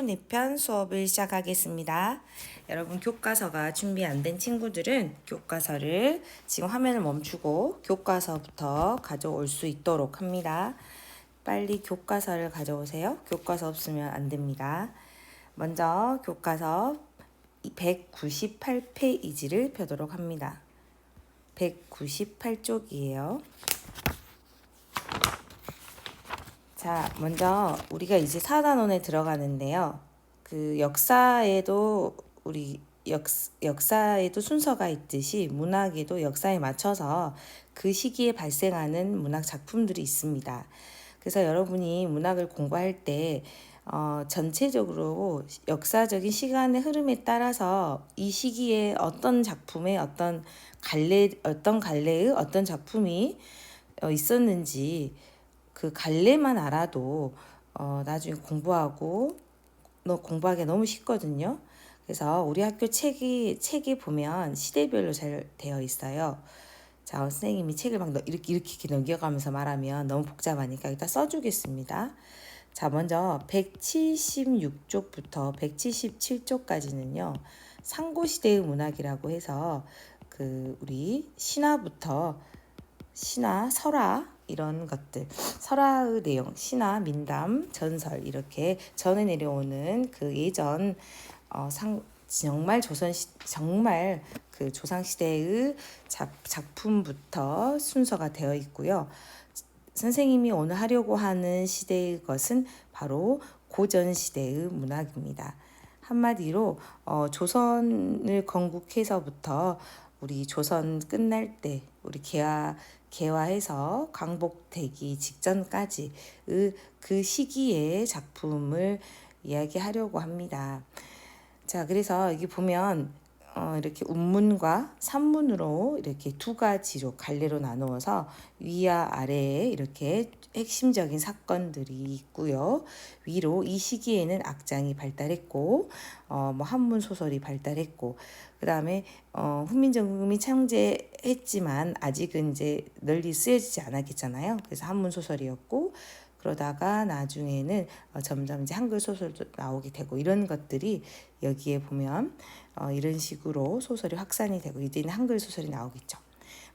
4편 수업을 시작하겠습니다. 여러분 교과서가 준비 안 된 친구들은 교과서를 지금 화면을 멈추고 교과서부터 가져올 수 있도록 합니다. 빨리 교과서를 가져오세요. 교과서 없으면 안 됩니다. 먼저 교과서 198페이지를 펴도록 합니다. 198쪽이에요. 자, 먼저 우리가 이제 4단원에 들어가는데요. 그 역사에도 역사에도 순서가 있듯이 문학에도 역사에 맞춰서 그 시기에 발생하는 문학 작품들이 있습니다. 그래서 여러분이 문학을 공부할 때 전체적으로 역사적인 시간의 흐름에 따라서 이 시기에 어떤 작품의 어떤 갈래의 어떤 작품이 있었는지 그 갈래만 알아도 나중에 공부하기 너무 쉽거든요. 그래서 우리 학교 책에 보면 시대별로 잘 되어 있어요. 자, 선생님이 책을 막 이렇게 넘겨가면서 말하면 너무 복잡하니까 일단 써주겠습니다. 자, 먼저 176쪽부터 177쪽까지는요. 상고시대의 문학이라고 해서 그 우리 신화부터 신화, 설화 이런 것들, 설화의 내용, 신화, 민담, 전설 이렇게 전해 내려오는 그 예전 정말 정말 그 조상 시대의 작품부터 순서가 되어 있고요. 선생님이 오늘 하려고 하는 시대의 것은 바로 고전 시대의 문학입니다. 한마디로 조선을 건국해서부터 우리 조선 끝날 때 우리 개화해서 광복되기 직전까지 그 시기의 작품을 이야기하려고 합니다. 자, 그래서 여기 보면 이렇게 운문과 산문으로 이렇게 두 가지로 갈래로 나누어서 위와 아래에 이렇게 핵심적인 사건들이 있고요. 위로 이 시기에는 악장이 발달했고 한문 소설이 발달했고 그다음에 훈민정음이 창제했지만 아직은 이제 널리 쓰여지지 않았겠잖아요. 그래서 한문 소설이었고 그러다가 나중에는 점점 이제 한글 소설도 나오게 되고 이런 것들이 여기에 보면 이런 식으로 소설이 확산이 되고 이제는 한글 소설이 나오겠죠.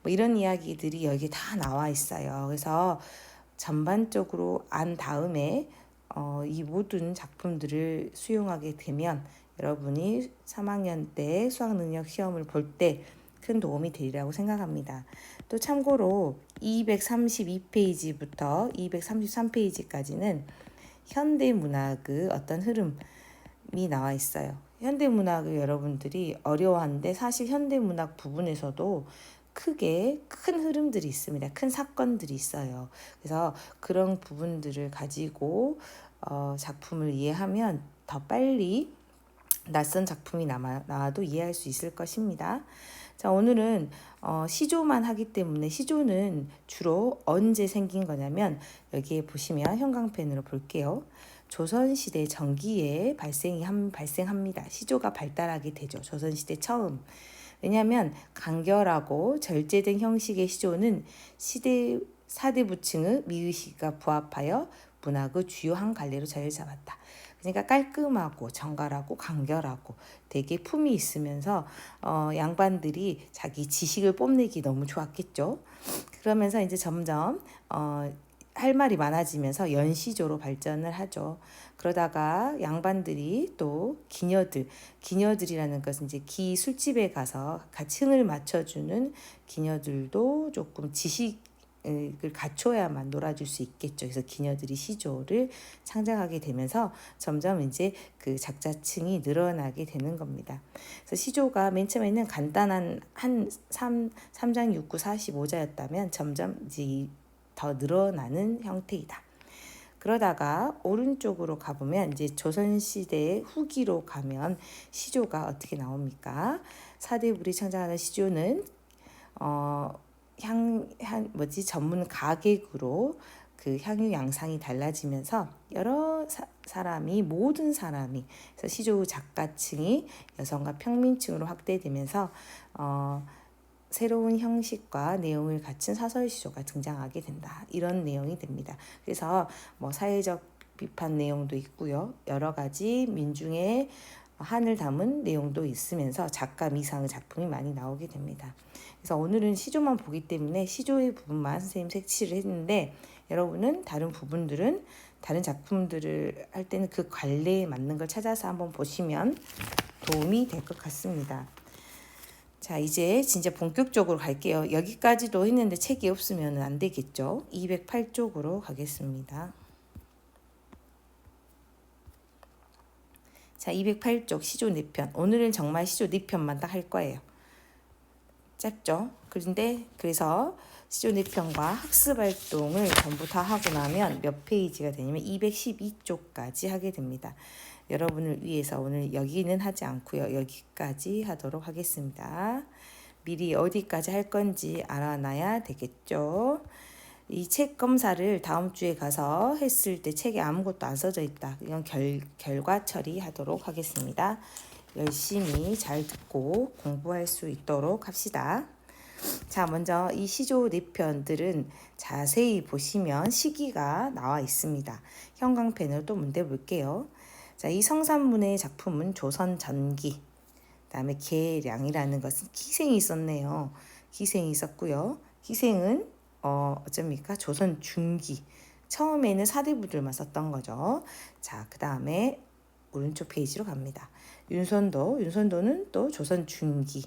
뭐 이런 이야기들이 여기에 다 나와 있어요. 그래서 전반적으로 안 다음에 이 모든 작품들을 수용하게 되면 여러분이 3학년 때 수학능력 시험을 볼 때 큰 도움이 되리라고 생각합니다. 또 참고로 232페이지부터 233페이지까지는 현대문학의 어떤 흐름이 나와 있어요. 현대문학을 여러분들이 어려워하는데 사실 현대문학 부분에서도 크게 큰 흐름들이 있습니다. 큰 사건들이 있어요. 그래서 그런 부분들을 가지고 작품을 이해하면 더 빨리 낯선 작품이 나와도 이해할 수 있을 것입니다. 자, 오늘은 시조만 하기 때문에 시조는 주로 언제 생긴 거냐면 여기에 보시면 형광펜으로 볼게요. 조선시대 전기에 발생합니다. 시조가 발달하게 되죠. 조선시대 처음. 왜냐하면 간결하고 절제된 형식의 시조는 사대 부층의 미의식과 부합하여 문학의 주요한 갈래로 자리를 잡았다. 그러니까 깔끔하고 정갈하고 간결하고 되게 품이 있으면서 양반들이 자기 지식을 뽐내기 너무 좋았겠죠. 그러면서 이제 점점 할 말이 많아지면서 연시조로 발전을 하죠. 그러다가 양반들이 또 기녀들이라는 것은 이제 술집에 가서 같이 흥을 맞춰주는 기녀들도 조금 지식을 갖춰야만 놀아줄 수 있겠죠. 그래서 기녀들이 시조를 창작하게 되면서 점점 이제 그 작자층이 늘어나게 되는 겁니다. 그래서 시조가 맨 처음에는 간단한 한 3장 6구 45자였다면 점점 이제 더 늘어나는 형태이다. 그러다가 오른쪽으로 가보면 이제 조선시대 후기로 가면 시조가 어떻게 나옵니까? 사대부리 창작하는 시조는 전문 가객으로 그 향유 양상이 달라지면서 여러 모든 사람이 그래서 시조 작가층이 여성과 평민층으로 확대되면서 새로운 형식과 내용을 갖춘 사설 시조가 등장하게 된다. 이런 내용이 됩니다. 그래서 뭐 사회적 비판 내용도 있고요. 여러 가지 민중의 한을 담은 내용도 있으면서 작가 미상의 작품이 많이 나오게 됩니다. 그래서 오늘은 시조만 보기 때문에 시조의 부분만 선생님 색칠을 했는데 여러분은 다른 부분들은 다른 작품들을 할 때는 그 관례에 맞는 걸 찾아서 한번 보시면 도움이 될 것 같습니다. 자, 이제 진짜 본격적으로 갈게요. 여기까지도 했는데 책이 없으면 안 되겠죠. 208쪽으로 가겠습니다. 자, 208쪽 시조 4편. 오늘은 정말 시조 4편만 딱 할 거예요. 짧죠? 그래서 시조 4편과 학습 활동을 전부 다 하고 나면 몇 페이지가 되냐면 212쪽까지 하게 됩니다. 여러분을 위해서 오늘 여기는 하지 않고요. 여기까지 하도록 하겠습니다. 미리 어디까지 할 건지 알아놔야 되겠죠. 이 책 검사를 다음 주에 가서 했을 때 책에 아무것도 안 써져 있다. 이건 결과 처리하도록 하겠습니다. 열심히 잘 듣고 공부할 수 있도록 합시다. 자, 먼저 이 시조 4편들은 자세히 보시면 시기가 나와 있습니다. 형광펜으로 또 문대 볼게요. 자, 이 성산문의 작품은 조선 전기, 그다음에 계량이라는 것은 기생이 있었네요. 기생이 있었고요. 기생은 어쩝니까? 조선 중기. 처음에는 사대부들만 썼던 거죠. 자, 그다음에 오른쪽 페이지로 갑니다. 윤선도는 또 조선 중기.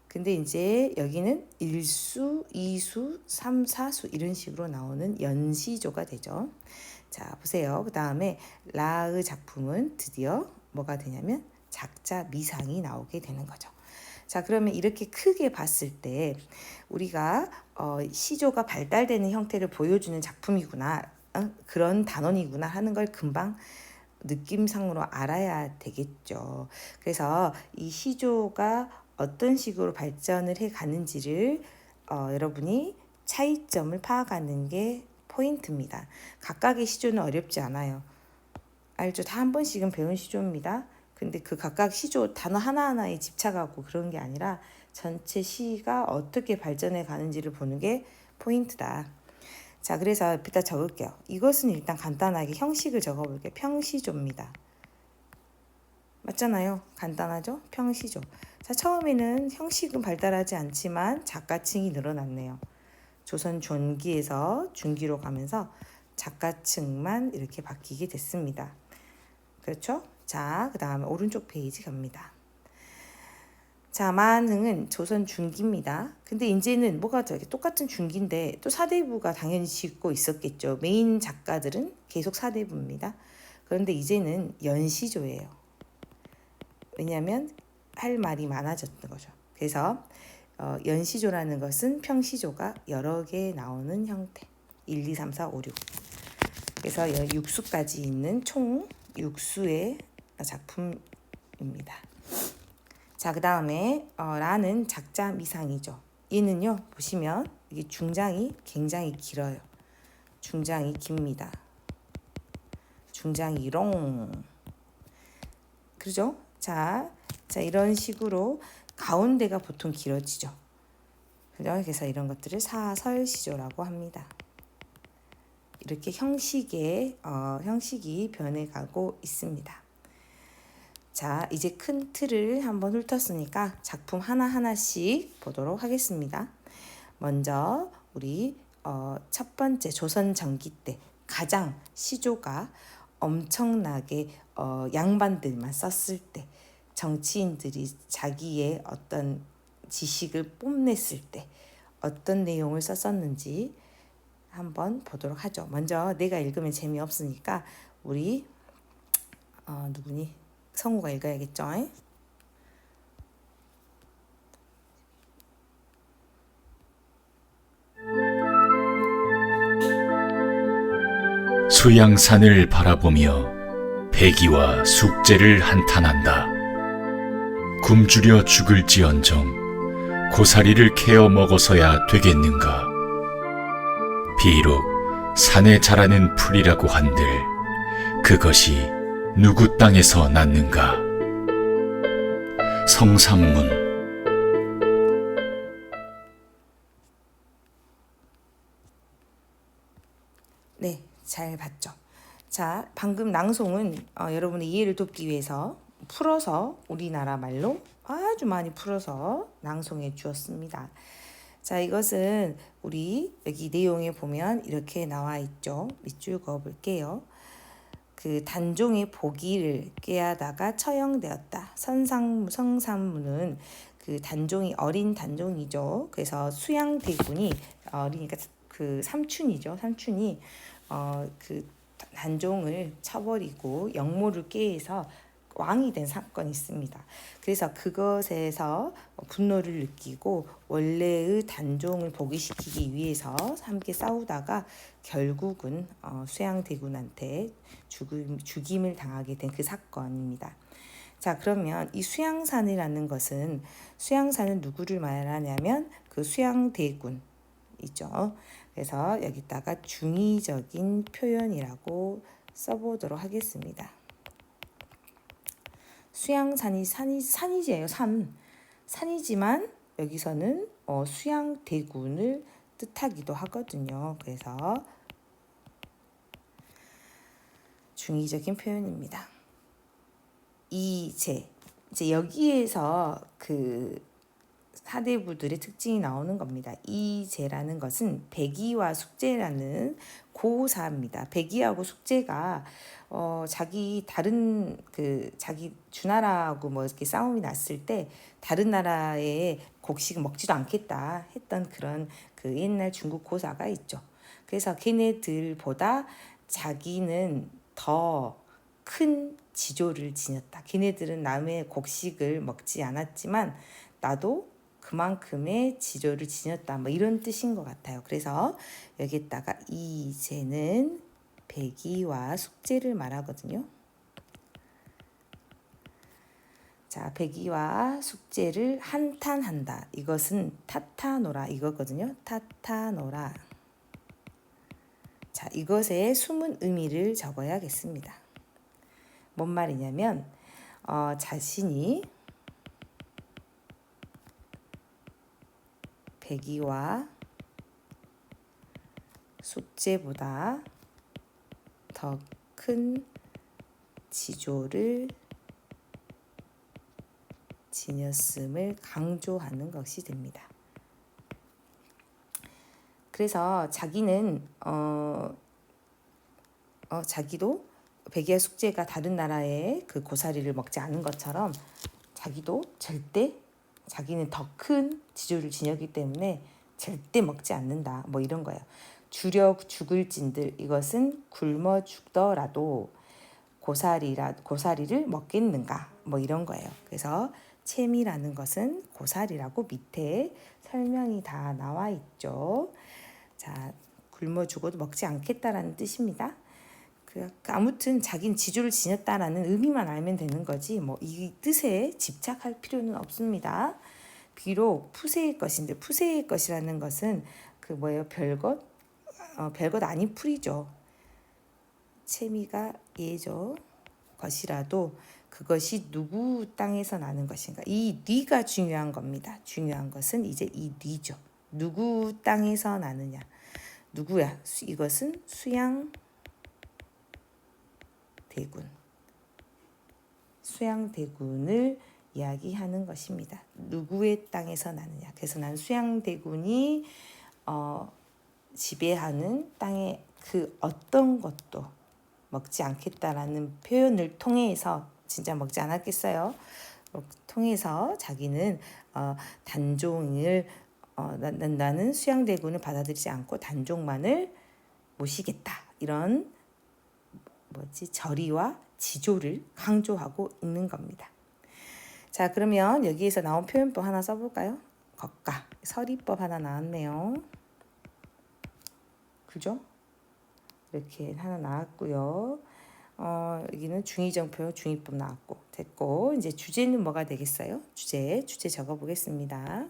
근데 이제 여기는 1수, 2수, 3, 4수 이런 식으로 나오는 연시조가 되죠. 자, 보세요. 그 다음에 라의 작품은 드디어 뭐가 되냐면 작자 미상이 나오게 되는 거죠. 자, 그러면 이렇게 크게 봤을 때 우리가 시조가 발달되는 형태를 보여주는 작품이구나, 그런 단원이구나 하는 걸 금방 느낌상으로 알아야 되겠죠. 그래서 이 시조가 어떤 식으로 발전을 해 가는지를 여러분이 차이점을 파악하는 게 포인트입니다. 각각의 시조는 어렵지 않아요. 알죠? 다 한 번씩은 배운 시조입니다. 근데 그 각각 시조 단어 하나하나에 집착하고 그런 게 아니라 전체 시가 어떻게 발전해 가는지를 보는 게 포인트다. 자, 그래서 옆에다 적을게요. 이것은 일단 간단하게 형식을 적어볼게요. 평시조입니다. 맞잖아요. 간단하죠? 평시조. 자, 처음에는 형식은 발달하지 않지만 작가층이 늘어났네요. 조선 전기에서 중기로 가면서 작가층만 이렇게 바뀌게 됐습니다. 그렇죠? 자, 그 다음에 오른쪽 페이지 갑니다. 자, 만흥은 조선 중기입니다. 근데 이제는 뭐가 똑같은 중기인데 또 사대부가 당연히 짓고 있었겠죠. 메인 작가들은 계속 사대부입니다. 그런데 이제는 연시조예요. 왜냐하면 할 말이 많아졌던 거죠. 그래서 연시조라는 것은 평시조가 여러 개 나오는 형태. 1, 2, 3, 4, 5, 6. 그래서 6수까지 있는 총 6수의 작품입니다. 자, 그 다음에 라는 작자 미상이죠. 얘는요, 보시면 이게 중장이 굉장히 길어요. 중장이 깁니다. 중장이 롱. 그죠? 자, 이런 식으로 가운데가 보통 길어지죠. 그래서 이런 것들을 사설시조라고 합니다. 이렇게 형식이 변해가고 있습니다. 자, 이제 큰 틀을 한번 훑었으니까 작품 하나하나씩 보도록 하겠습니다. 먼저 우리 첫 번째 조선 전기 때 가장 시조가 엄청나게 양반들만 썼을 때, 정치인들이 자기의 어떤 지식을 뽐냈을 때 어떤 내용을 썼었는지 한번 보도록 하죠. 먼저 내가 읽으면 재미없으니까 우리 누구니? 성우가 읽어야겠죠. 수양산을 바라보며 배기와 숙제를 한탄한다. 굶주려 죽을지언정 고사리를 캐어 먹어서야 되겠는가. 비록 산에 자라는 풀이라고 한들 그것이 누구 땅에서 났는가. 성산문. 네, 잘 봤죠. 자, 방금 낭송은 여러분의 이해를 돕기 위해서 풀어서 우리나라 말로 아주 많이 풀어서 낭송해 주었습니다. 자, 이것은 우리 여기 내용에 보면 이렇게 나와 있죠. 밑줄 그어 볼게요. 그 단종의 보기를 꾀하다가 처형되었다. 성산무는 그 단종이 어린 단종이죠. 그래서 수양대군이 어리니까 그 삼촌이죠. 삼촌이 그 단종을 쳐버리고 역모를 꾀해서 왕이 된 사건이 있습니다. 그래서 그것에서 분노를 느끼고 원래의 단종을 복위시키기 위해서 함께 싸우다가 결국은 수양대군한테 죽임을 당하게 된 그 사건입니다. 자, 그러면 이 수양산이라는 것은 수양산은 누구를 말하냐면 그 수양대군 이죠. 그래서 여기다가 중의적인 표현이라고 써보도록 하겠습니다. 수양산이 산이지예요. 산이지만 여기서는 수양대군을 뜻하기도 하거든요. 그래서 중의적인 표현입니다. 이제 여기에서 그 사대부들의 특징이 나오는 겁니다. 이제라는 것은 백의와 숙제라는 고사입니다. 백의하고 숙제가 자기 다른 자기 주나라하고 뭐 이렇게 싸움이 났을 때 다른 나라의 곡식을 먹지도 않겠다 했던 그런 그 옛날 중국 고사가 있죠. 그래서 걔네들보다 자기는 더 큰 지조를 지녔다. 걔네들은 남의 곡식을 먹지 않았지만 나도 그만큼의 지조를 지녔다. 뭐 이런 뜻인 것 같아요. 그래서 여기에다가 이제는 백의와 숙제를 말하거든요. 자, 백의와 숙제를 한탄한다. 이것은 탓하노라 이거거든요. 탓하노라. 자, 이것의 숨은 의미를 적어야겠습니다. 뭔 말이냐면 자신이 백의와 숙제보다 더 큰 지조를 지녔음을 강조하는 것이 됩니다. 그래서 자기는 자기도 백의와 숙제가 다른 나라의 그 고사리를 먹지 않은 것처럼 자기도 절대 자기는 더 큰 지조를 지녔기 때문에 절대 먹지 않는다. 뭐 이런 거예요. 주려 죽을 진들 이것은 굶어 죽더라도 고사리를 먹겠는가 뭐 이런 거예요. 그래서 채미라는 것은 고사리라고 밑에 설명이 다 나와 있죠. 자, 굶어 죽어도 먹지 않겠다라는 뜻입니다. 아무튼 자기는 지조를 지녔다라는 의미만 알면 되는 거지 뭐 이 뜻에 집착할 필요는 없습니다. 비록 푸세의 것인데 푸세의 것이라는 것은 그 뭐예요? 별것 아닌 풀이죠. 채미가 예죠. 것이라도 그것이 누구 땅에서 나는 것인가. 이 뉘가 중요한 겁니다. 중요한 것은 이제 이 뉘죠. 누구 땅에서 나느냐. 누구야? 이것은 수양대군을 이야기하는 것입니다. 누구의 땅에서 나느냐. 그래서 난 수양대군이 지배하는 땅의 그 어떤 것도 먹지 않겠다라는 표현을 통해서 진짜 먹지 않았겠어요. 통해서 자기는 단종을 나는 수양대군을 받아들이지 않고 단종만을 모시겠다. 이런 절의와 지조를 강조하고 있는 겁니다. 자, 그러면 여기에서 나온 표현법 하나 써볼까요? 겉가 서리법 하나 나왔네요. 그죠? 이렇게 하나 나왔고요. 여기는 중의정표 중의법 나왔고 됐고 이제 주제는 뭐가 되겠어요? 주제 적어보겠습니다.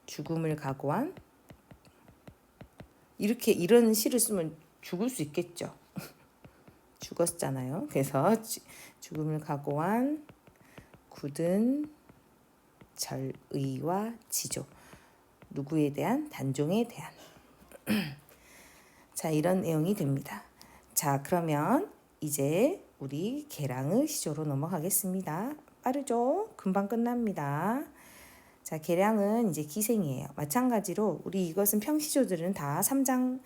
죽음을 각오한 이런 시를 쓰면 죽을 수 있겠죠. 죽었잖아요. 그래서 죽음을 각오한 굳은 절의와 지조 누구에 대한 단종에 대한 자, 이런 내용이 됩니다. 자, 그러면 이제 우리 계량의 시조로 넘어가겠습니다. 빠르죠? 금방 끝납니다. 자, 계량은 이제 기생이에요. 마찬가지로 우리 이것은 평시조들은 다 3장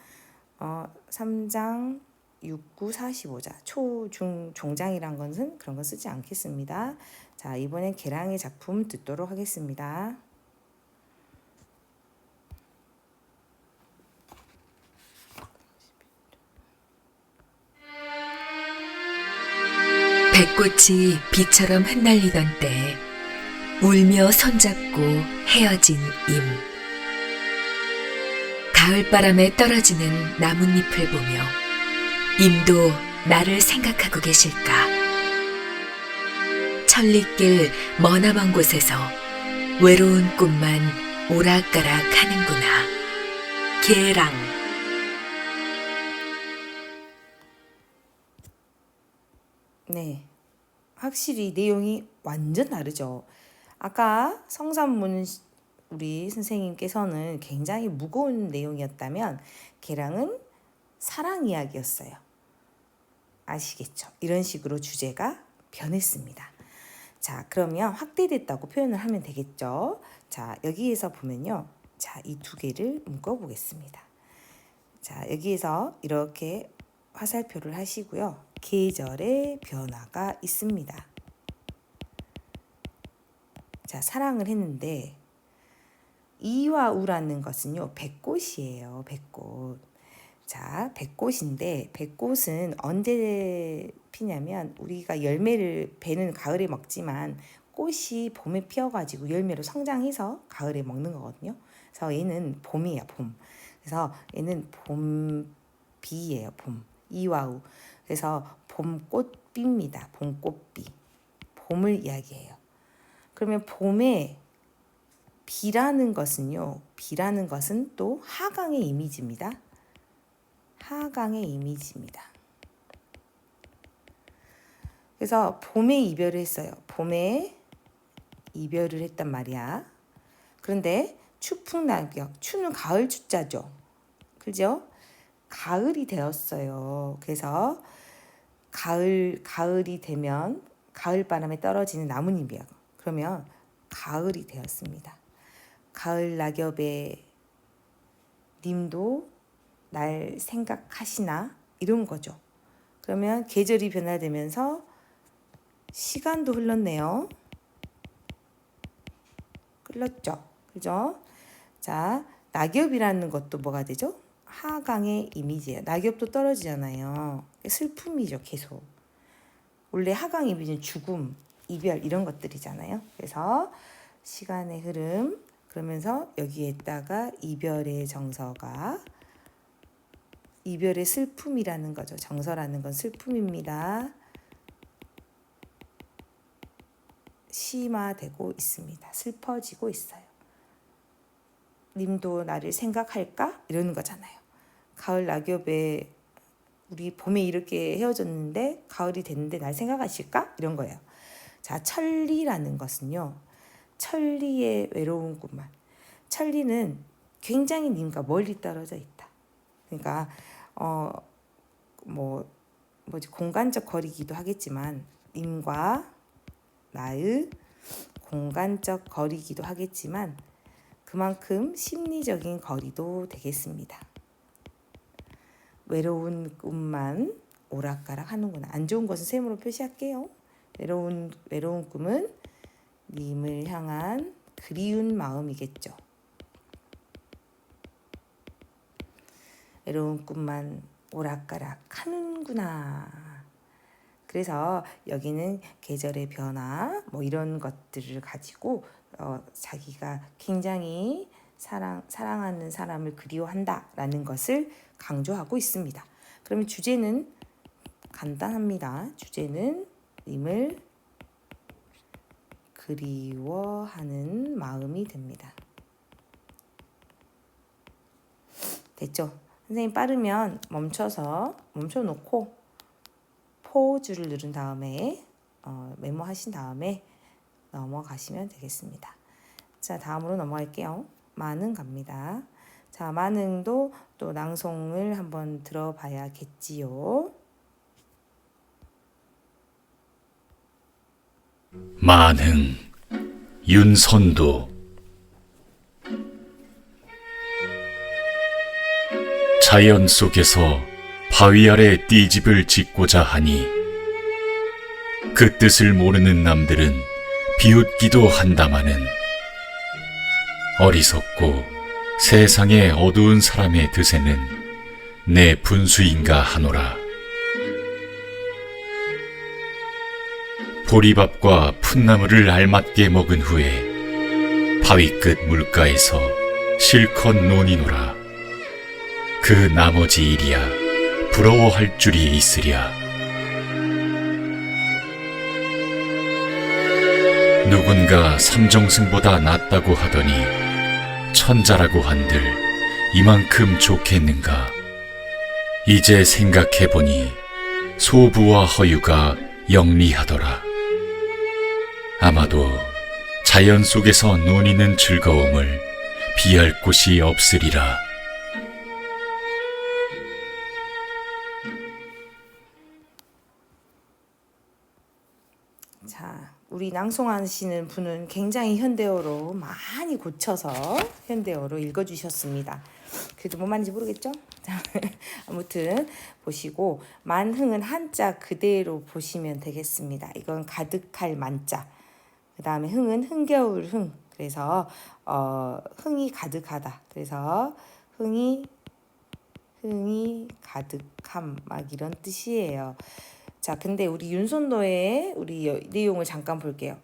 6, 9, 45자 초, 중, 종장이란 것은 그런 거 쓰지 않겠습니다. 자, 이번엔 계량의 작품 듣도록 하겠습니다. 백꽃이 비처럼 흩날리던 때 울며 손잡고 헤어진 임. 가을바람에 떨어지는 나뭇잎을 보며 임도 나를 생각하고 계실까. 천리길 머나먼 곳에서 외로운 꿈만 오락가락 하는구나. 계랑. 네, 확실히 내용이 완전 다르죠. 아까 성산문 우리 선생님께서는 굉장히 무거운 내용이었다면 계량은 사랑 이야기였어요. 아시겠죠? 이런 식으로 주제가 변했습니다. 자, 그러면 확대됐다고 표현을 하면 되겠죠? 자, 여기에서 보면요. 자, 이 두 개를 묶어 보겠습니다. 자, 여기에서 이렇게 화살표를 하시고요. 계절의 변화가 있습니다. 자, 사랑을 했는데 이와 우라는 것은요, 백꽃이에요. 백꽃. 자, 백꽃인데 백꽃은 언제 피냐면 우리가 열매를 배는 가을에 먹지만 꽃이 봄에 피어가지고 열매로 성장해서 가을에 먹는 거거든요. 그래서 얘는 봄이에요. 봄. 그래서 얘는 봄비예요. 봄. 이와우. 그래서 봄꽃비입니다. 봄꽃비. 봄을 이야기해요. 그러면 봄에 비라는 것은요. 비라는 것은 또 하강의 이미지입니다. 하강의 이미지입니다. 그래서 봄에 이별을 했어요. 봄에 이별을 했단 말이야. 그런데 추풍낙엽. 추는 가을 추자죠. 그죠? 가을이 되었어요. 그래서 가을이 되면 가을바람에 떨어지는 나뭇잎이야. 그러면 가을이 되었습니다. 가을 낙엽의 님도 날 생각하시나? 이런 거죠. 그러면 계절이 변화되면서 시간도 흘렀네요. 흘렀죠. 그죠? 자, 낙엽이라는 것도 뭐가 되죠? 하강의 이미지예요. 낙엽도 떨어지잖아요. 슬픔이죠, 계속. 원래 하강 이미지는 죽음, 이별 이런 것들이잖아요. 그래서 시간의 흐름 그러면서 여기에다가 이별의 정서가 이별의 슬픔이라는 거죠. 정서라는 건 슬픔입니다. 심화되고 있습니다. 슬퍼지고 있어요. 님도 나를 생각할까? 이러는 거잖아요. 가을 낙엽에 우리 봄에 이렇게 헤어졌는데 가을이 됐는데 날 생각하실까? 이런 거예요. 자, 천리라는 것은요. 천리의 외로운 꿈만. 천리는 굉장히 님과 멀리 떨어져 있다. 그러니까 공간적 거리기도 하겠지만 님과 나의 공간적 거리기도 하겠지만 그만큼 심리적인 거리도 되겠습니다. 외로운 꿈만 오락가락 하는구나. 안 좋은 것은 셈으로 표시할게요. 외로운 꿈은 님을 향한 그리운 마음이겠죠. 외로운 꿈만 오락가락 하는구나. 그래서 여기는 계절의 변화 뭐 이런 것들을 가지고 자기가 굉장히 사랑하는 사람을 그리워한다라는 것을 강조하고 있습니다. 그러면 주제는 간단합니다. 주제는 님을 그리워하는 마음이 됩니다. 됐죠? 선생님 빠르면 멈춰놓고 포즈를 누른 다음에 메모하신 다음에 넘어가시면 되겠습니다. 자, 다음으로 넘어갈게요. 마는 갑니다. 자, 만흥도 또 낭송을 한번 들어봐야겠지요. 만흥, 윤선도. 자연 속에서 바위 아래 띠집을 짓고자 하니 그 뜻을 모르는 남들은 비웃기도 한다마는 어리석고 세상에 어두운 사람의 드세는 내 분수인가 하노라. 보리밥과 풋나물을 알맞게 먹은 후에 바위 끝 물가에서 실컷 논이노라. 그 나머지 일이야 부러워할 줄이 있으랴. 누군가 삼정승보다 낫다고 하더니 천자라고 한들 이만큼 좋겠는가. 이제 생각해보니 소부와 허유가 영리하더라. 아마도 자연 속에서 논이는 즐거움을 비할 곳이 없으리라. 자, 우리 낭송하시는 분은 굉장히 현대어로 많이 고쳐서 현대어로 읽어주셨습니다. 그래도 뭔 말인지 모르겠죠? 자, 아무튼 보시고 만흥은 한자 그대로 보시면 되겠습니다. 이건 가득할 만자. 그 다음에 흥은 흥겨울 흥. 그래서 흥이 가득하다. 그래서 흥이 가득함 막 이런 뜻이에요. 자, 근데 우리 윤선도의 우리 내용을 잠깐 볼게요.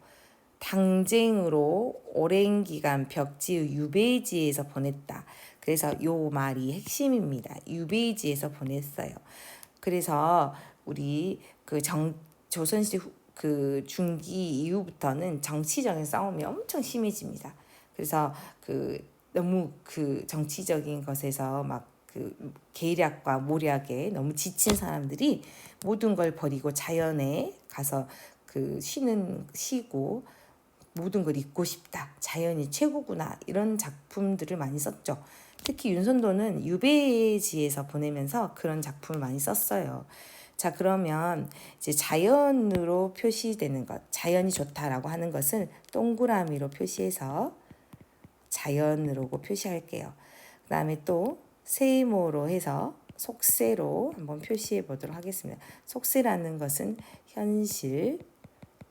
당쟁으로 오랜 기간 벽지의 유배지에서 보냈다. 그래서 요 말이 핵심입니다. 유배지에서 보냈어요. 그래서 우리 그 조선시대 그 중기 이후부터는 정치적인 싸움이 엄청 심해집니다. 그래서 그 너무 그 정치적인 것에서 막 그 계략과 모략에 너무 지친 사람들이 모든 걸 버리고 자연에 가서 그 쉬고 모든 걸 잊고 싶다. 자연이 최고구나. 이런 작품들을 많이 썼죠. 특히 윤선도는 유배지에서 보내면서 그런 작품을 많이 썼어요. 자, 그러면 이제 자연으로 표시되는 것, 자연이 좋다라고 하는 것은 동그라미로 표시해서 자연으로 표시할게요. 그 다음에 또 세모로 해서 속세로 한번 표시해 보도록 하겠습니다. 속세라는 것은 현실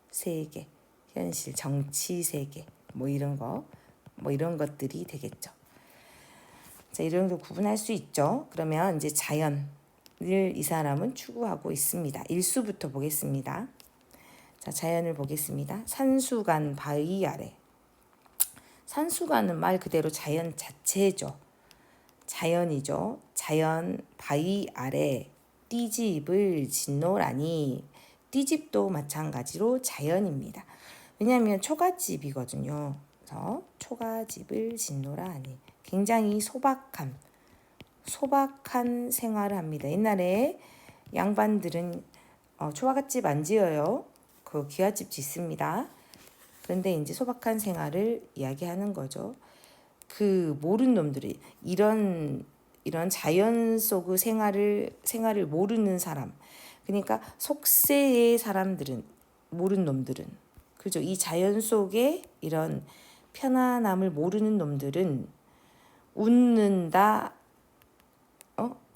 세계, 현실 정치 세계 뭐 이런 것들이 되겠죠. 자, 이런 거 구분할 수 있죠. 그러면 이제 자연을 이 사람은 추구하고 있습니다. 일수부터 보겠습니다. 자, 자연을 보겠습니다. 산수간 바위 아래. 산수간은 말 그대로 자연 자체죠. 자연이죠. 자연 바위 아래 띠집을 짓노라니. 띠집도 마찬가지로 자연입니다. 왜냐하면 초가집이거든요. 그래서 초가집을 짓노라니. 굉장히 소박한 생활을 합니다. 옛날에 양반들은 초가집 안 지어요. 그 기와집 짓습니다. 그런데 이제 소박한 생활을 이야기하는 거죠. 그 모르는 놈들이 이런 자연 속의 생활을 모르는 사람, 그러니까 속세의 사람들은 모르는 놈들은 그죠. 이 자연 속에 이런 편안함을 모르는 놈들은 웃는다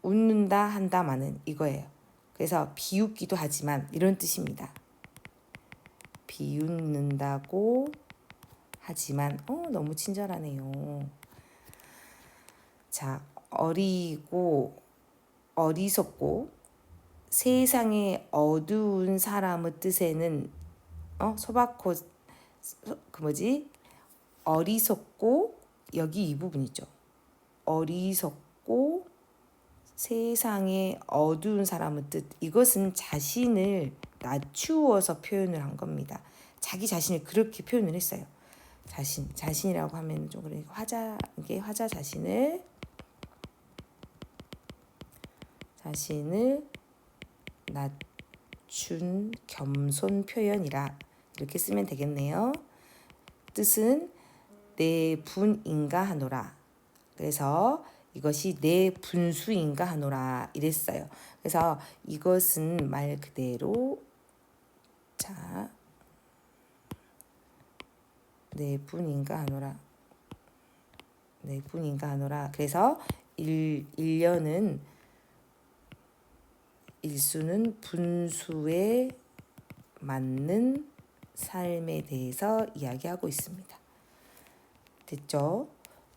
한다마는 이거예요. 그래서 비웃기도 하지만 이런 뜻입니다. 비웃는다고 하지만 너무 친절하네요. 자, 어리석고 세상에 어두운 사람의 뜻에는 소박고 어리석고 여기 이 부분이죠. 어리석고 세상에 어두운 사람의 뜻. 이것은 자신을 낮추어서 표현을 한 겁니다. 자기 자신을 그렇게 표현을 했어요. 자신이라고 하면 좀 그러니까 화자 자신을 낮춘 겸손 표현이라 이렇게 쓰면 되겠네요. 뜻은 내 분인가 하노라. 그래서 이것이 내 분수인가 하노라 이랬어요. 그래서 이것은 말 그대로 자, 내 분인가 하노라. 내 분인가 하노라. 그래서 일수는 분수에 맞는 삶에 대해서 이야기하고 있습니다. 됐죠?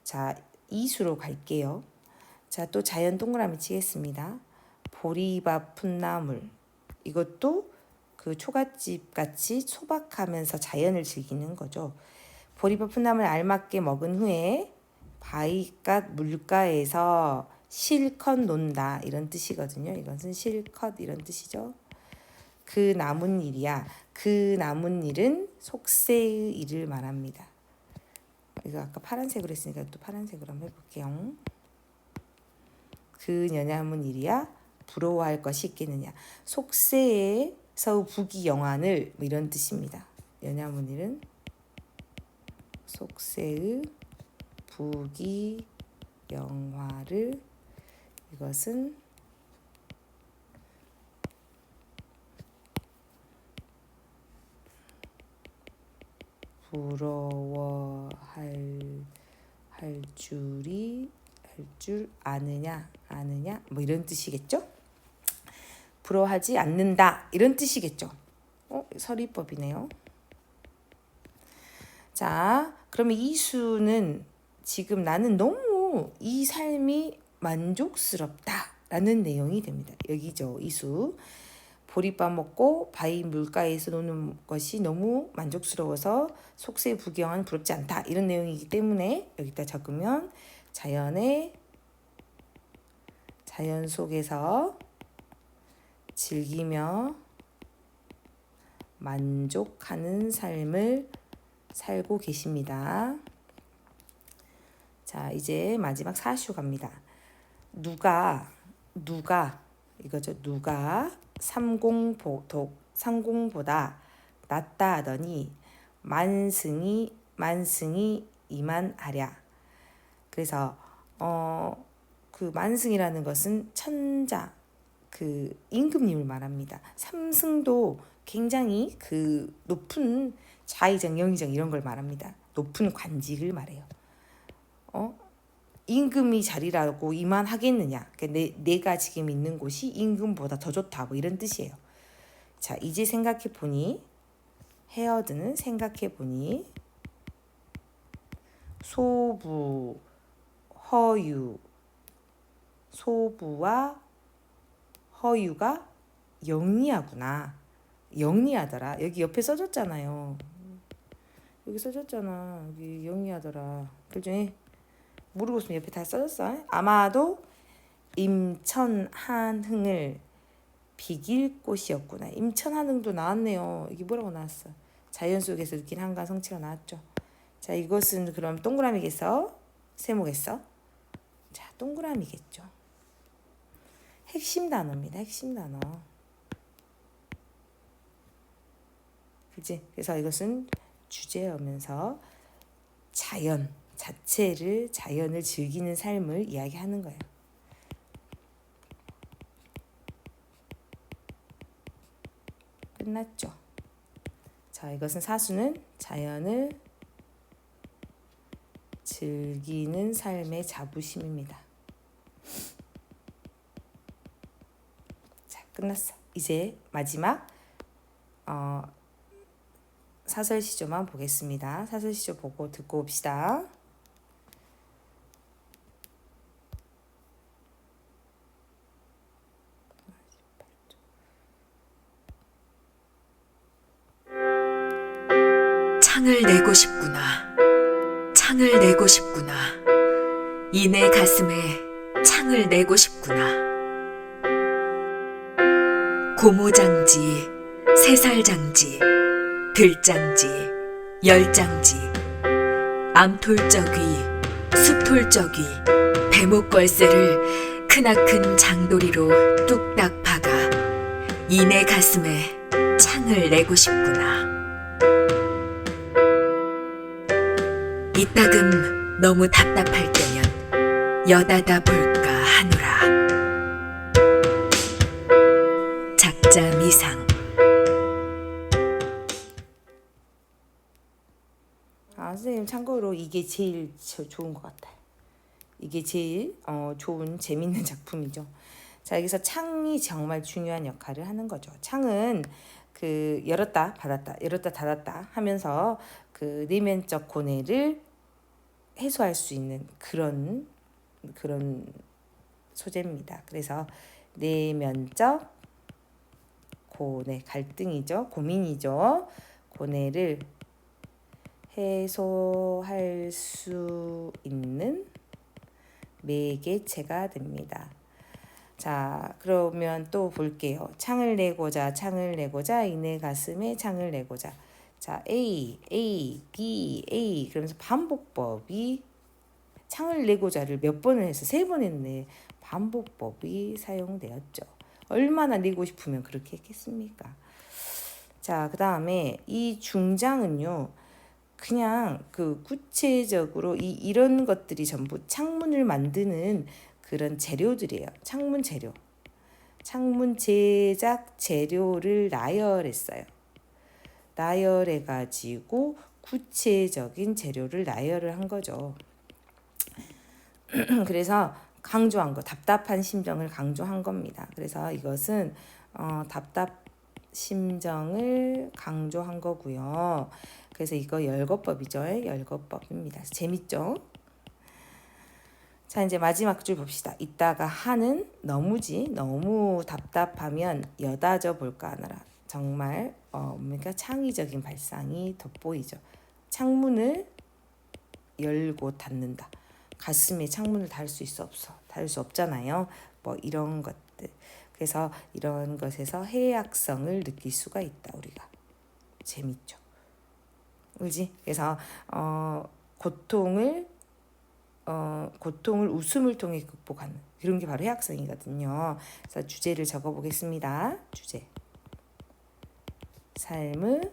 자, 이수로 갈게요. 자, 또 자연 동그라미 치겠습니다. 보리밥 풋나물. 이것도 그 초가집 같이 소박하면서 자연을 즐기는 거죠. 보리밥 풋나물 알맞게 먹은 후에 바위갓 물가에서 실컷 논다 이런 뜻이거든요. 이것은 실컷 이런 뜻이죠. 그 남은 일이야. 그 남은 일은 속세의 일을 말합니다. 이거 아까 파란색으로 했으니까 또 파란색으로 한번 해볼게요. 그 남은 일이야. 부러워할 것이 있겠느냐. 속세에서 부귀영화를 뭐 이런 뜻입니다. 남은 일은 속세의 부귀영화를 이것은 부러워할 줄 아느냐 뭐 이런 뜻이겠죠? 부러워하지 않는다 이런 뜻이겠죠? 서리법이네요. 자, 그러면 이수는 지금 나는 너무 이 삶이 만족스럽다라는 내용이 됩니다. 여기죠, 이수. 보리밥 먹고 바위 물가에서 노는 것이 너무 만족스러워서 속세의 부귀영화는 부럽지 않다. 이런 내용이기 때문에 여기다 적으면 자연 속에서 즐기며 만족하는 삶을 살고 계십니다. 자, 이제 마지막 사슈 갑니다. 누가 이거죠. 누가 삼공보다 낫다 하더니 만승이 이만하랴. 그래서 그 만승이라는 것은 천자 그 임금님을 말합니다. 삼승도 굉장히 그 높은 좌의정, 영의정 이런 걸 말합니다. 높은 관직을 말해요. 임금이 자리라고 이만하겠느냐. 그러니까 내가 지금 있는 곳이 임금보다 더 좋다. 뭐 이런 뜻이에요. 자, 이제 생각해보니 헤어드는 생각해보니 소부, 허유, 소부와 허유가 영리하구나. 영리하더라. 여기 옆에 써줬잖아요. 여기 써줬잖아. 여기 영리하더라. 그중에 모르고 있으면 옆에 다 써줬어. 아마도 임천한흥을 비길 곳이었구나. 임천한흥도 나왔네요. 이게 뭐라고 나왔어? 자연 속에서 느낀 한강 성취가 나왔죠. 자, 이것은 그럼 동그라미겠어? 세모겠어? 자, 동그라미겠죠. 핵심 단어입니다. 핵심 단어. 그치? 그래서 이것은 주제어면서 자연을 즐기는 삶을 이야기하는 거예요. 끝났죠. 자, 이것은 사수는 자연을 즐기는 삶의 자부심입니다. 자, 끝났어. 이제 마지막 사설시조만 보겠습니다. 사설시조 보고 듣고 옵시다. 창을 내고 싶구나. 창을 내고 싶구나. 이 내 가슴에 창을 내고 싶구나. 고모장지, 새살장지, 들장지, 열장지, 암톨적위, 숲톨적위, 배목걸새를 크나큰 장도리로 뚝딱 박아 이 내 가슴에 창을 내고 싶구나. 이따금 너무 답답할 때면 여다다 볼까 하노라. 작자 미상. 선생님 참고로 이게 제일 좋은 것 같아요. 이게 제일 좋은 재밌는 작품이죠. 자, 여기서 창이 정말 중요한 역할을 하는 거죠. 창은 그 열었다 닫았다 하면서 그 내면적 고뇌를 해소할 수 있는 그런 소재입니다. 그래서 내면적 고뇌, 갈등이죠. 고민이죠. 고뇌를 해소할 수 있는 매개체가 됩니다. 자, 그러면 또 볼게요. 창을 내고자 이내 가슴에 창을 내고자. 자, A, B, 그러면서 반복법이 창을 내고자를 몇 번을 해서 3번 했네. 반복법이 사용되었죠. 얼마나 내고 싶으면 그렇게 했겠습니까? 자, 그 다음에 이 중장은요. 그냥 그 구체적으로 이런 것들이 전부 창문을 만드는 그런 재료들이에요. 창문 재료. 창문 제작 재료를 나열했어요. 나열해가지고 구체적인 재료를 나열을 한 거죠. 그래서 강조한 거, 답답한 심정을 강조한 겁니다. 그래서 이것은 답답 심정을 강조한 거고요. 그래서 이거 열거법이죠. 열거법입니다. 재밌죠? 자, 이제 마지막 줄 봅시다. 이따가 하는 너무 답답하면 여다져 볼까 하느라. 정말 그러니까 창의적인 발상이 돋보이죠. 창문을 열고 닫는다. 가슴에 창문을 달 수 있어 없어? 달 수 없잖아요. 뭐 이런 것들. 그래서 이런 것에서 해악성을 느낄 수가 있다. 우리가. 재밌죠. 그렇지? 그래서 고통을 웃음을 통해 극복하는 이런 게 바로 해악성이거든요. 그래서 주제를 적어보겠습니다. 주제. 삶의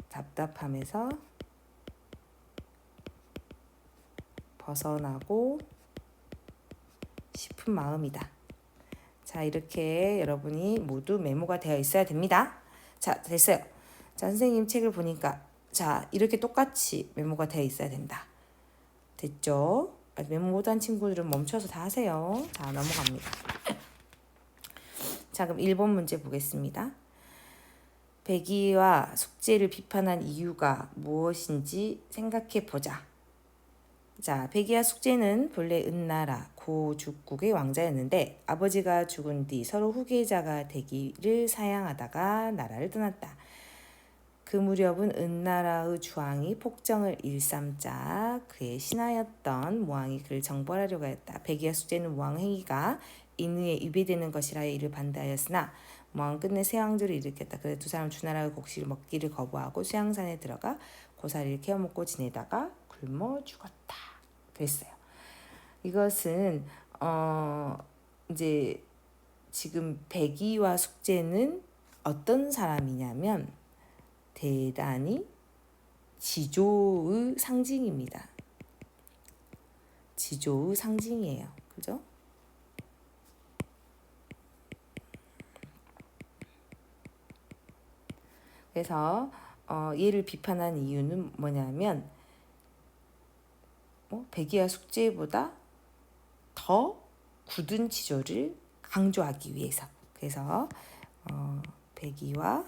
답답함에서 벗어나고 싶은 마음이다. 자, 이렇게 여러분이 모두 메모가 되어 있어야 됩니다. 자, 됐어요. 자, 선생님 책을 보니까 자, 이렇게 똑같이 메모가 되어 있어야 된다. 됐죠? 메모 못한 친구들은 멈춰서 다 하세요. 자, 넘어갑니다. 자, 그럼 1번 문제 보겠습니다. 백이와 숙제를 비판한 이유가 무엇인지 생각해 보자. 자, 백이와 숙제는 본래 은나라 고죽국의 왕자였는데 아버지가 죽은 뒤 서로 후계자가 되기를 사양하다가 나라를 떠났다. 그 무렵은 은나라의 주왕이 폭정을 일삼자 그의 신하였던 무왕이 그를 정벌하려고 했다. 백이와 숙제는 무왕 행위가 인의에 위배되는 것이라 이를 반대하였으나 무왕은 끝내 쇠왕조를 일으켰다. 그래서 두 사람 주나라의 곡식을 먹기를 거부하고 쇠왕산에 들어가 고사리를 캐어먹고 지내다가 굶어 죽었다. 그랬어요. 이것은 이제 지금 백이와 숙제는 어떤 사람이냐면 대단히 지조의 상징입니다. 지조의 상징이에요. 그죠? 그래서 얘를 비판한 이유는 뭐냐면 백이와 숙제보다 더 굳은 지조를 강조하기 위해서. 그래서 백이와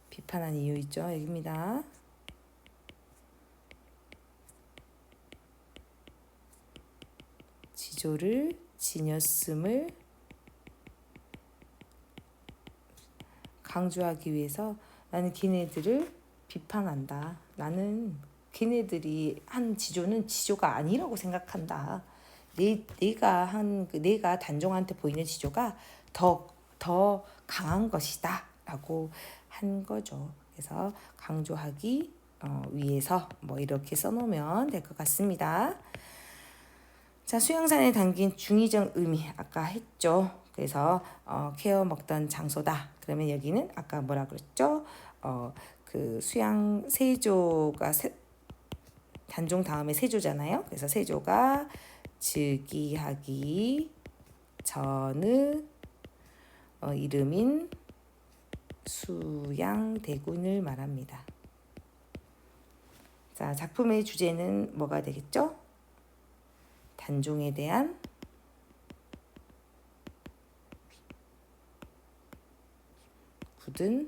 비판한 이유 있죠. 여기입니다. 지조를 지녔음을 강조하기 위해서 나는 걔네들을 비판한다. 나는 걔네들이 한 지조는 지조가 아니라고 생각한다. 내가 단종한테 보이는 지조가 더 강한 것이다라고 한 거죠. 그래서 강조하기 위해서 뭐 이렇게 써놓으면 될 것 같습니다. 자, 수양산에 담긴 중의적 의미 아까 했죠. 그래서 케어 먹던 장소다. 그러면 여기는 아까 뭐라 그랬죠? 그 수양 세조가 단종 다음에 세조잖아요. 그래서 세조가 즉위하기 전의 이름인 수양대군을 말합니다. 자, 작품의 주제는 뭐가 되겠죠? 단종에 대한 굳은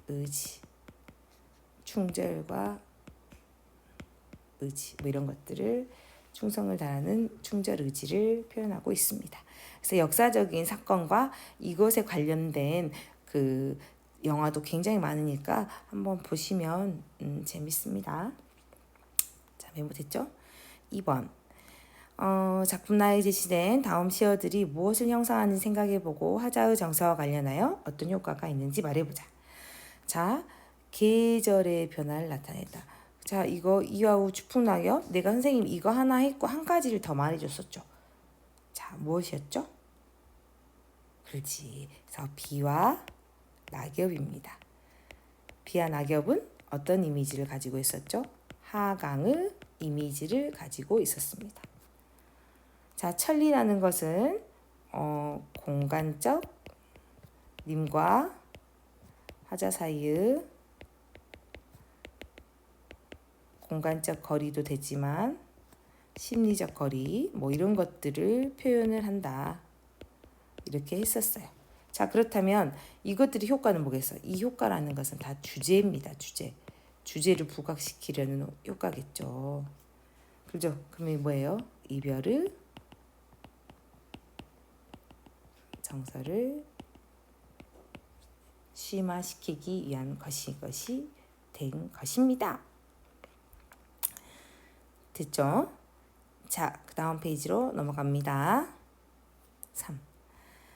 의지, 충절과 의지, 뭐 이런 것들을 충성을 다하는 충절 의지를 표현하고 있습니다. 그래서 역사적인 사건과 이것에 관련된 그 영화도 굉장히 많으니까 한번 보시면 재밌습니다. 자, 메모됐죠? 2번. 작품 나에 제시된 다음 시어들이 무엇을 형상하는지 생각해보고 화자의 정서와 관련하여 어떤 효과가 있는지 말해보자. 자, 계절의 변화를 나타낸다. 자, 이거 이와우 추풍낙엽. 내가 선생님 이거 하나 했고 한 가지를 더 말해줬었죠. 자, 무엇이었죠? 그렇지. 그래서 비와 낙엽입니다. 비와 낙엽은 어떤 이미지를 가지고 있었죠? 하강의 이미지를 가지고 있었습니다. 자, 천리라는 것은 공간적 님과 화자 사이의 공간적 거리도 되지만 심리적 거리 뭐 이런 것들을 표현을 한다. 이렇게 했었어요. 자, 그렇다면 이것들의 효과는 뭐겠어요? 이 효과라는 것은 다 주제입니다. 주제를 부각시키려는 효과겠죠. 그죠? 그러면 뭐예요? 이별의 정서를 심화시키기 위한 것이 된 것입니다. 됐죠? 자, 그 다음 페이지로 넘어갑니다. 3.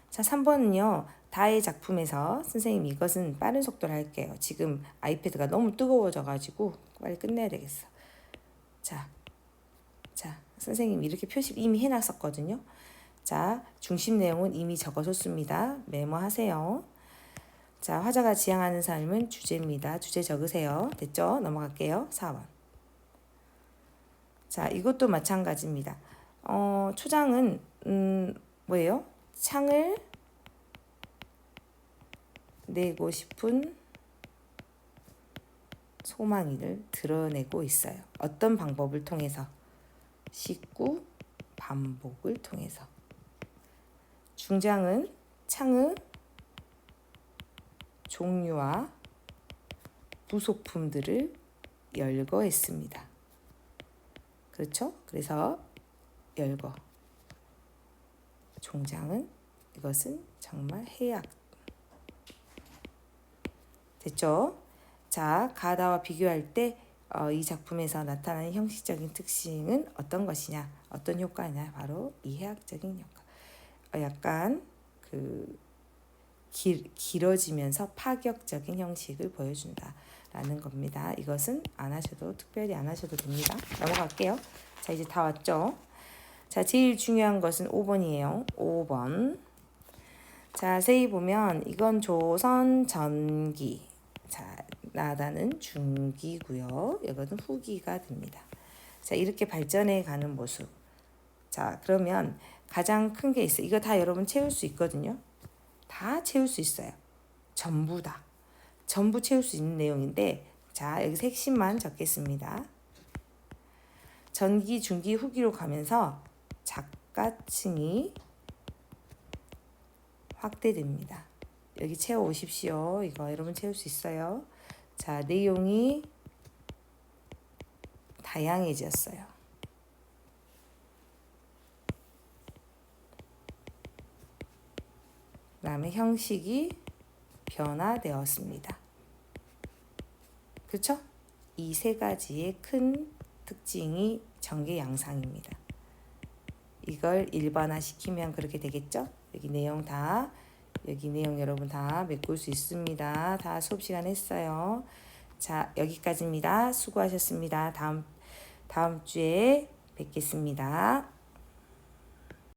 자, 3번은요. 다의 작품에서 선생님 이것은 빠른 속도로 할게요. 지금 아이패드가 너무 뜨거워져가지고 빨리 끝내야 되겠어. 자, 선생님 이렇게 표시 이미 해놨었거든요. 자, 중심 내용은 이미 적어줬습니다. 메모하세요. 자, 화자가 지향하는 삶은 주제입니다. 주제 적으세요. 됐죠? 넘어갈게요. 4번. 자, 이것도 마찬가지입니다. 초장은 뭐예요? 창을 내고 싶은 소망이를 드러내고 있어요. 어떤 방법을 통해서? 식구 반복을 통해서. 중장은 창의 종류와 부속품들을 열거했습니다. 그렇죠? 그래서 열거. 종장은 이것은 정말 해악. 됐죠? 자, 가다와 비교할 때 이 작품에서 나타나는 형식적인 특징은 어떤 것이냐? 어떤 효과냐? 바로 이 해학적인 효과. 약간 그 길어지면서 파격적인 형식을 보여준다라는 겁니다. 이것은 특별히 안 하셔도 됩니다. 넘어갈게요. 자, 이제 다 왔죠? 자, 제일 중요한 것은 5번이에요. 5번. 자, 세이 보면 이건 조선 전기. 자, 나다는 중기고요. 이거는 후기가 됩니다. 자, 이렇게 발전해 가는 모습. 자, 그러면 가장 큰 게 있어요. 이거 다 여러분 채울 수 있거든요. 다 채울 수 있어요. 전부 다. 전부 채울 수 있는 내용인데, 자, 여기서 핵심만 적겠습니다. 전기, 중기, 후기로 가면서 작가층이 확대됩니다. 여기 채워 오십시오. 이거 여러분 채울 수 있어요. 자, 내용이 다양해졌어요. 그 다음에 형식이 변화되었습니다. 그렇죠? 이 세 가지의 큰 특징이 전개 양상입니다. 이걸 일반화시키면 그렇게 되겠죠? 여기 내용 여러분 다 메꿀 수 있습니다. 다 수업 시간 했어요. 자, 여기까지입니다. 수고하셨습니다. 다음 주에 뵙겠습니다.